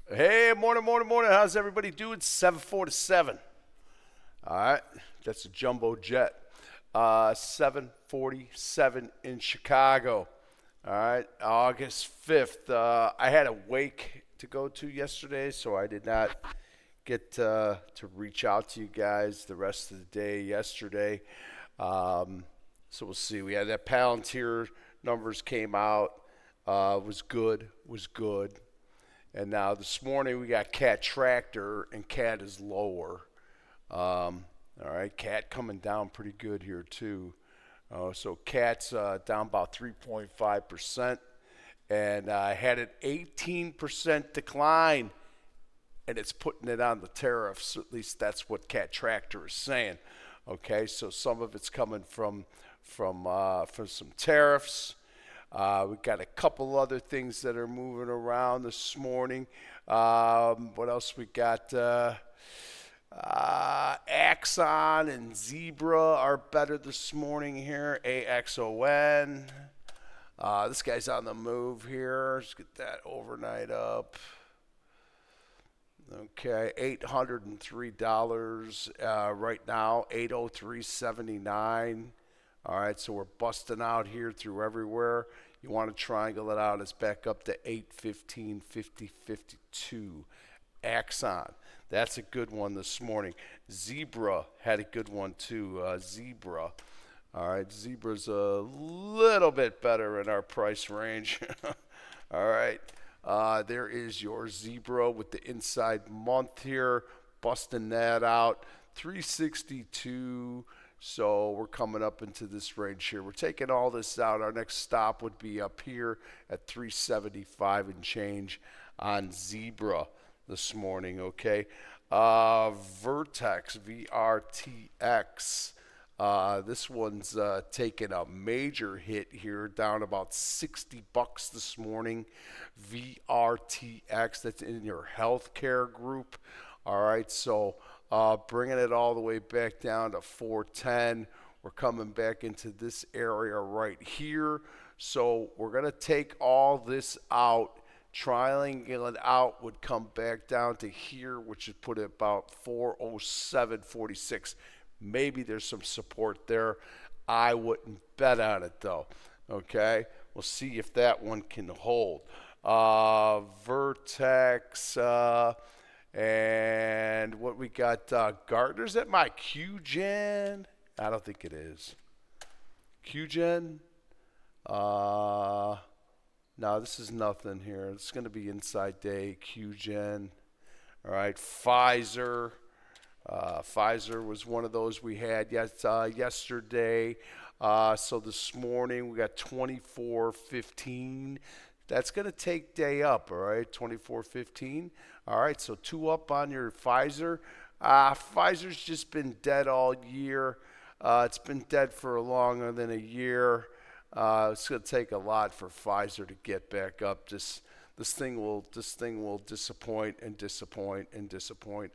Hey, morning. How's everybody doing? 747. All right, that's a jumbo jet. 747 in Chicago. All right, August 5th. I had a wake to go to yesterday, so I did not get to reach out to you guys the rest of the day yesterday. Um, so we'll see. We had that Palantir numbers came out. Was good. And now this morning we got Cat Tractor, and Cat is lower. All right, Cat coming down pretty good here too. So Cat's down about 3.5%, and had an 18% decline, and it's putting it on the tariffs. At least that's what Cat Tractor is saying. Okay, so some of it's coming from some tariffs. We've got a couple other things that are moving around this morning. What else we got? Axon and Zebra are better this morning here. AXON. This guy's on the move here. Let's get that overnight up. Okay, $803 right now. 803.79. All right, so we're busting out here through everywhere. You want to triangle it out. It's back up to 815, 50, 52. Axon. That's a good one this morning. Zebra had a good one too. Zebra. All right, Zebra's a little bit better in our price range. All right, there is your Zebra with the inside month here, busting that out. 362. So we're coming up into this range here. We're taking all this out. Our next stop would be up here at 375 and change on Zebra this morning, okay? Vertex, VRTX. This one's taking a major hit here, down about $60 this morning. VRTX, that's in your healthcare group. All right, so bringing it all the way back down to 410. We're coming back into this area right here. So we're going to take all this out. Trialing it out would come back down to here, which would put it about 407.46. Maybe there's some support there. I wouldn't bet on it though. Okay, we'll see if that one can hold. Vertex. And what we got, Gartner's at my QGen. I don't think it is. QGen. No, this is nothing here. It's going to be inside day. QGen. All right, Pfizer. Pfizer was one of those we had yesterday. So this morning we got 24.15. That's going to take day up, all right, 24.15. All right, so two up on your Pfizer. Pfizer's just been dead all year. It's been dead for longer than a year. It's going to take a lot for Pfizer to get back up. This thing will disappoint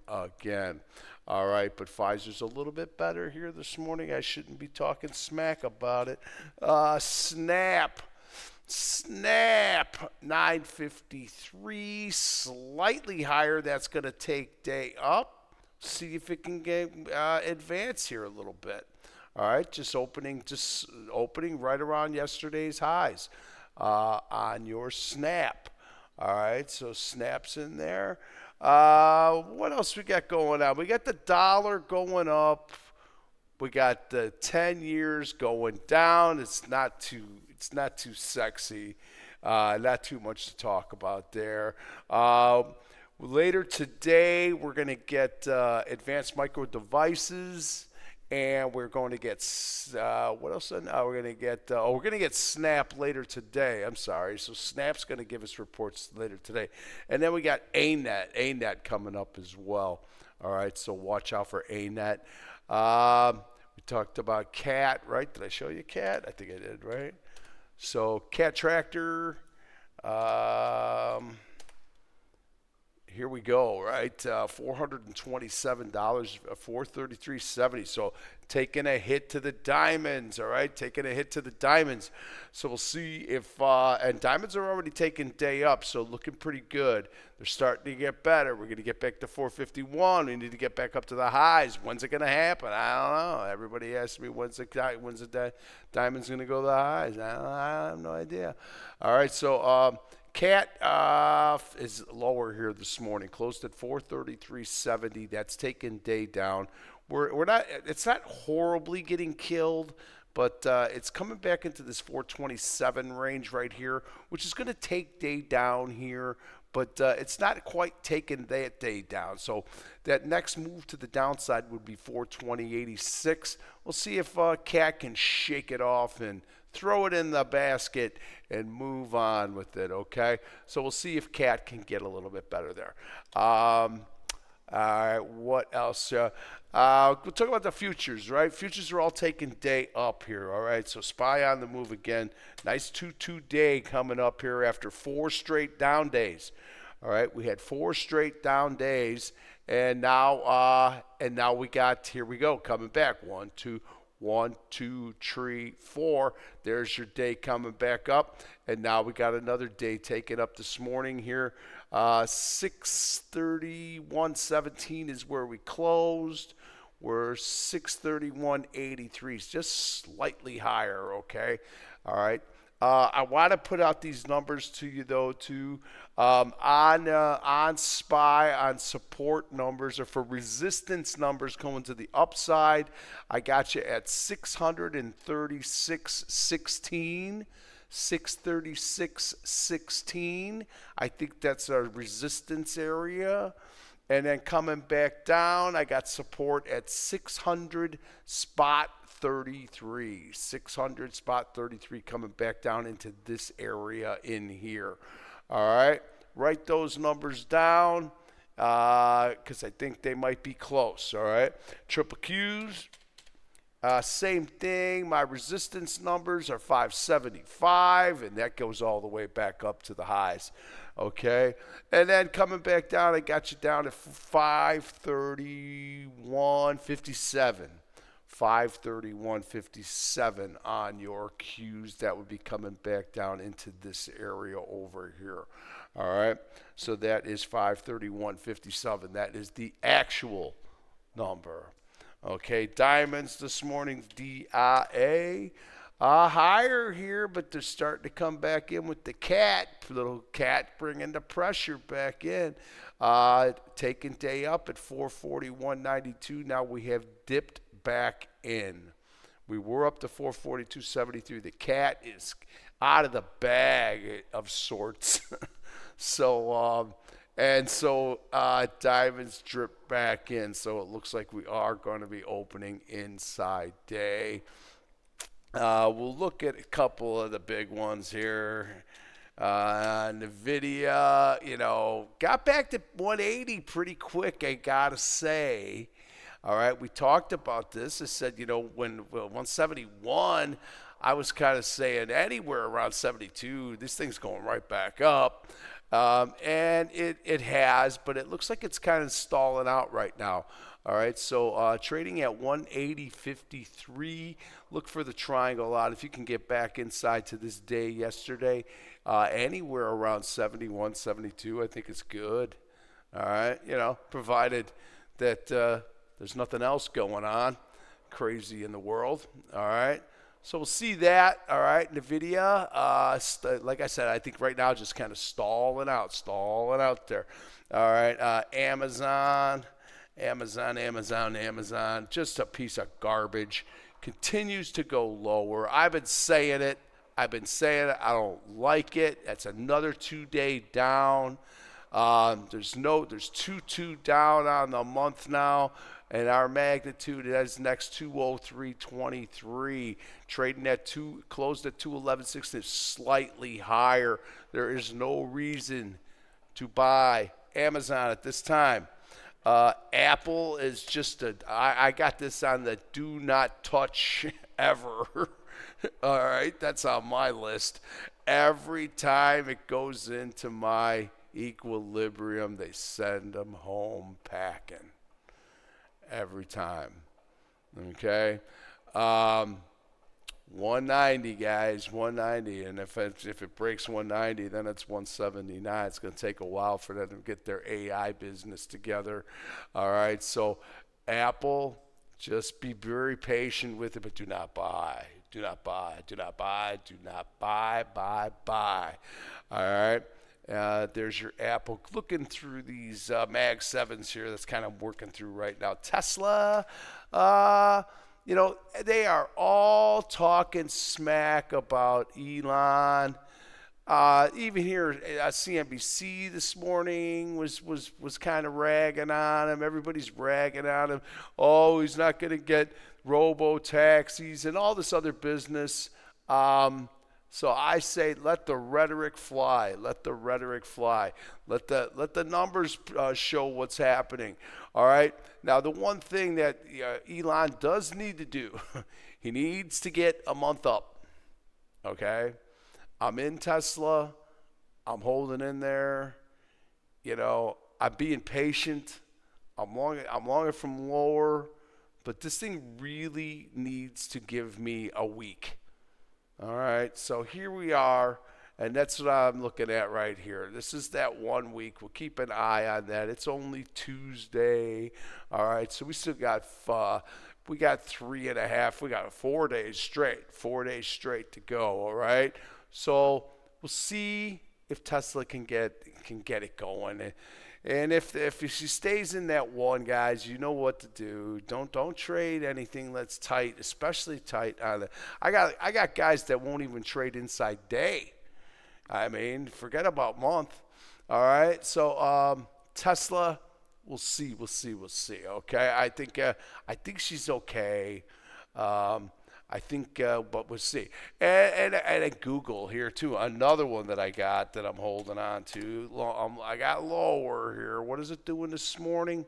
again. All right, but Pfizer's a little bit better here this morning. I shouldn't be talking smack about it. Snap 953, slightly higher. That's going to take day up. See if it can get advance here a little bit. All right, just opening right around yesterday's highs on your Snap. All right, so Snap's in there. What else we got going on? We got the dollar going up. We got the 10 years going down. It's not too sexy. Not too much to talk about there. Later today, we're going to get Advanced Micro Devices, and we're going to get what else? We're going to get Snap later today. I'm sorry. So Snap's going to give us reports later today, and then we got ANET coming up as well. All right, so watch out for ANET. We talked about Cat, right? Did I show you Cat? I think I did, right? So Cat Tractor, here we go, right? $427, 433.70. So taking a hit to the diamonds, all right? Taking a hit to the diamonds. So we'll see if, and diamonds are already taking day up, so looking pretty good. They're starting to get better. We're going to get back to 451. We need to get back up to the highs. When's it going to happen? I don't know. Everybody asks me when's the diamond's going to go to the highs. I have no idea. All right, so CAT is lower here this morning, closed at 433.70. That's taking day down. We're not. It's not horribly getting killed, but it's coming back into this 427 range right here, which is going to take day down here. But it's not quite taking that day down. So that next move to the downside would be 420.86. We'll see if CAT can shake it off and throw it in the basket and move on with it, okay? So we'll see if CAT can get a little bit better there. All right, what else? We'll talk about the futures, right? Futures are all taking day up here, all right? So SPY on the move again. Nice 2-2 day coming up here after 4 straight down days. All right, we had 4 straight down days, and now we got, here we go, coming back. 1, 2, 3, 4. There's your day coming back up, and now we got another day taken up this morning here. 631.17 is where we closed. We're 631.83, just slightly higher, okay? All right. I want to put out these numbers to you, though, too. On SPY, on support numbers, or for resistance numbers going to the upside, I got you at 636.16. 636.16. I think that's our resistance area. And then coming back down, I got support at 600 spot 33. 600 spot 33 coming back down into this area in here. All right. Write those numbers down because I think they might be close. All right. Triple Qs. Same thing. My resistance numbers are 575, and that goes all the way back up to the highs. Okay. And then coming back down, I got you down at 531.57. 531.57 on your Qs. That would be coming back down into this area over here. All right. So that is 531.57. That is the actual number. Okay, diamonds this morning, DIA, higher here, but they're starting to come back in with the CAT. Little CAT bringing the pressure back in. Taking day up at 441.92. Now we have dipped back in. We were up to 442.73. The CAT is out of the bag of sorts. So diamonds drip back in, so it looks like we are going to be opening inside day. We'll look at a couple of the big ones here. NVIDIA, got back to 180 pretty quick, I gotta say. All right, we talked about this. I said, when 171, I was kind of saying anywhere around 72, this thing's going right back up. And it has, but it looks like it's kind of stalling out right now. All right, so trading at 180.53. Look for the triangle out. If you can get back inside to this day yesterday, anywhere around 71, 72, I think it's good. All right, provided that there's nothing else going on crazy in the world. All right. So we'll see that, all right, NVIDIA. Like I said, I think right now just kind of stalling out there. All right, Amazon, just a piece of garbage. Continues to go lower. I've been saying it. I don't like it. That's another 2-day down. There's 2 down on the month now. And our magnitude is next 203.23, trading at closed at 211.60, slightly higher. There is no reason to buy Amazon at this time. Apple is just I got this on the do not touch ever. All right, that's on my list. Every time it goes into my Equilibrium, they send them home packing every time. Okay? 190, guys, 190. And if it breaks 190, then it's 179. It's going to take a while for them to get their AI business together. All right, so Apple, just be very patient with it, but do not buy. Do not buy. Do not buy. Do not buy. Buy. All right. There's your Apple. Looking through these Mag 7s here, that's kind of working through right now. Tesla, they are all talking smack about Elon. Even here at CNBC this morning was kind of ragging on him. Everybody's ragging on him. Oh, he's not going to get robo-taxis and all this other business. So I say let the rhetoric fly. Let the rhetoric fly. Let the numbers show what's happening. All right. Now the one thing that Elon does need to do, he needs to get a month up. Okay. I'm in Tesla. I'm holding in there. I'm being patient. I'm longing from lower, but this thing really needs to give me a week. All right, so here we are, and that's what I'm looking at right here. This is that 1 week. We'll keep an eye on that. It's only Tuesday. All right, so we still got 3.5. We got 4 days straight. 4 days straight to go. All right, so we'll see if Tesla can get it going. And if she stays in that one, guys, you know what to do. Don't trade anything that's tight, especially tight on it. I got guys that won't even trade inside day. I mean, forget about month. All right, so Tesla, we'll see. Okay, I think she's okay. I think, but we'll see. And at Google here too, another one that I got that I'm holding on to. I got lower here. What is it doing this morning?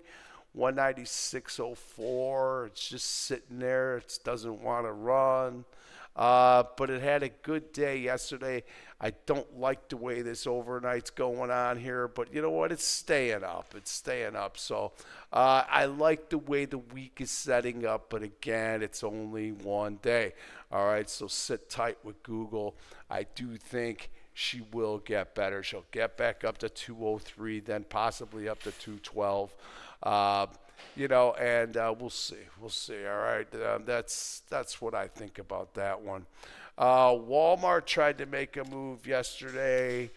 196.04. It's just sitting there. It doesn't want to run. But it had a good day yesterday. I don't like the way this overnight's going on here, but you know what? It's staying up. So I like the way the week is setting up, but again, it's only 1 day. All right, so sit tight with Google. I do think she will get better. She'll get back up to 203, then possibly up to 212. And we'll see. All right, that's what I think about that one. Walmart tried to make a move yesterday.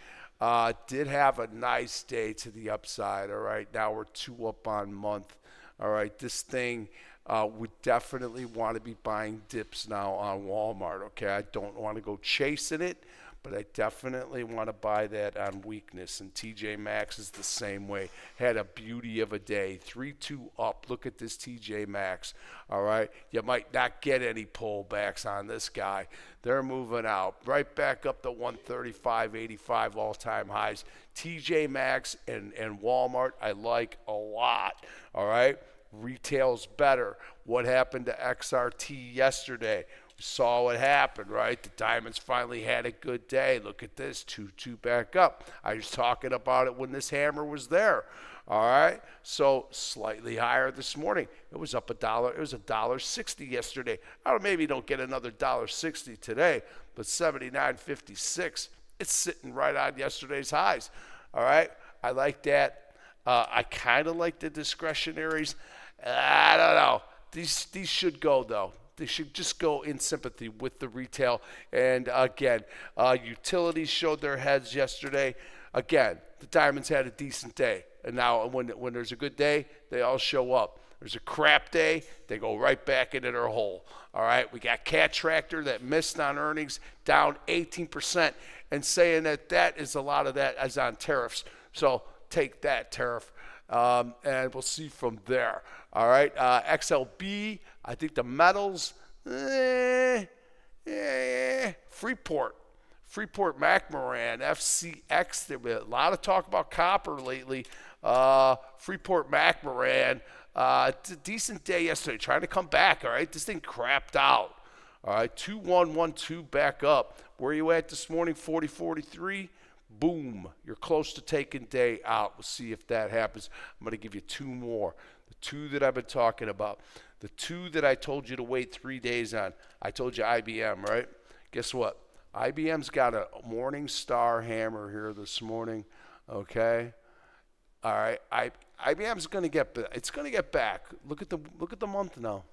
Did have a nice day to the upside. All right, now we're 2 up on month. All right, this thing would definitely want to be buying dips now on Walmart. Okay, I don't want to go chasing it, but I definitely want to buy that on weakness. And TJ Maxx is the same way. Had a beauty of a day. 3-2 up. Look at this TJ Maxx. All right. You might not get any pullbacks on this guy. They're moving out. Right back up to 135.85 all-time highs. TJ Maxx and Walmart I like a lot. All right. Retail's better. What happened to XRT yesterday? Saw what happened, right? The diamonds finally had a good day. Look at this, 2-2 back up. I was talking about it when this hammer was there. All right, so slightly higher this morning. It was up $1. It was $1.60 yesterday. Maybe don't get another $1.60 today, but 79.56. It's sitting right on yesterday's highs. All right, I like that. I kind of like the discretionaries. I don't know. These should go though. They should just go in sympathy with the retail. And again, utilities showed their heads yesterday. Again, the diamonds had a decent day. And now when there's a good day, they all show up. There's a crap day, they go right back into their hole. All right, we got Cat Tractor that missed on earnings, down 18%, and saying that is a lot of that is on tariffs. So take that tariff, and we'll see from there. All right, XLB, I think the metals, Freeport McMoran, FCX. There was a lot of talk about copper lately. Freeport McMoran, decent day yesterday, trying to come back. All right, this thing crapped out. All right, 2112 back up. Where you at this morning? 40.43. Boom. You're close to taking day out. We'll see if that happens. I'm going to give you two more. The two that I've been talking about. The two that I told you to wait 3 days on. I told you IBM, right? Guess what? IBM's got a morning star hammer here this morning. Okay? All right. IBM's going to get it's going to get back. Look at the month now.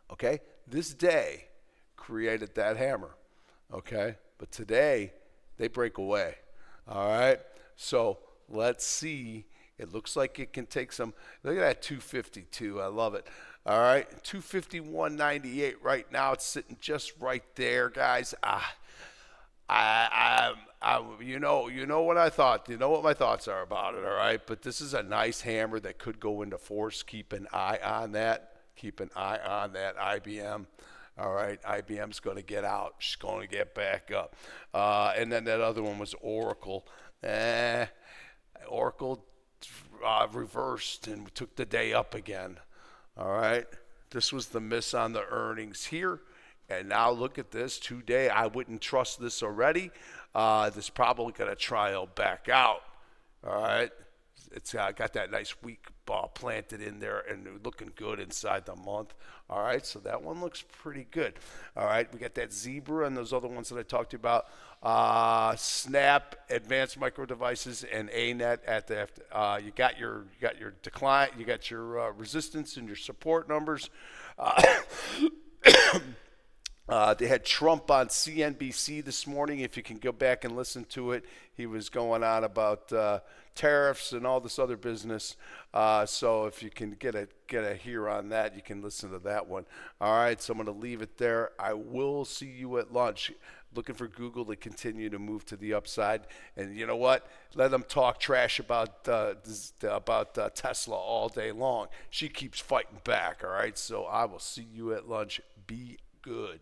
Okay? This day created that hammer. Okay? But today they break away. All right? So, let's see. It looks like it can take some. Look at that 252. I love it. All right, 251.98 right now. It's sitting just right there, guys. You know what I thought. You know what my thoughts are about it. All right, but this is a nice hammer that could go into force. Keep an eye on that. Keep an eye on that IBM. All right, IBM's going to get out. She's going to get back up. And then that other one was Oracle. Oracle reversed and took the day up again. All right. This was the miss on the earnings here. And now look at this today. I wouldn't trust this already. This probably going to trial back out. All right. It's got that nice weak ball planted in there and looking good inside the month. All right, so that one looks pretty good. All right, we got that Zebra and those other ones that I talked to you about. Snap, Advanced Micro Devices, and ANET at the. You got your decline, you got your resistance and your support numbers. They had Trump on CNBC this morning. If you can go back and listen to it, he was going on about tariffs and all this other business. So if you can get a hear on that, you can listen to that one. All right, so I'm going to leave it there. I will see you at lunch. Looking for Google to continue to move to the upside. And you know what? Let them talk trash about Tesla all day long. She keeps fighting back, all right? So I will see you at lunch. Be good.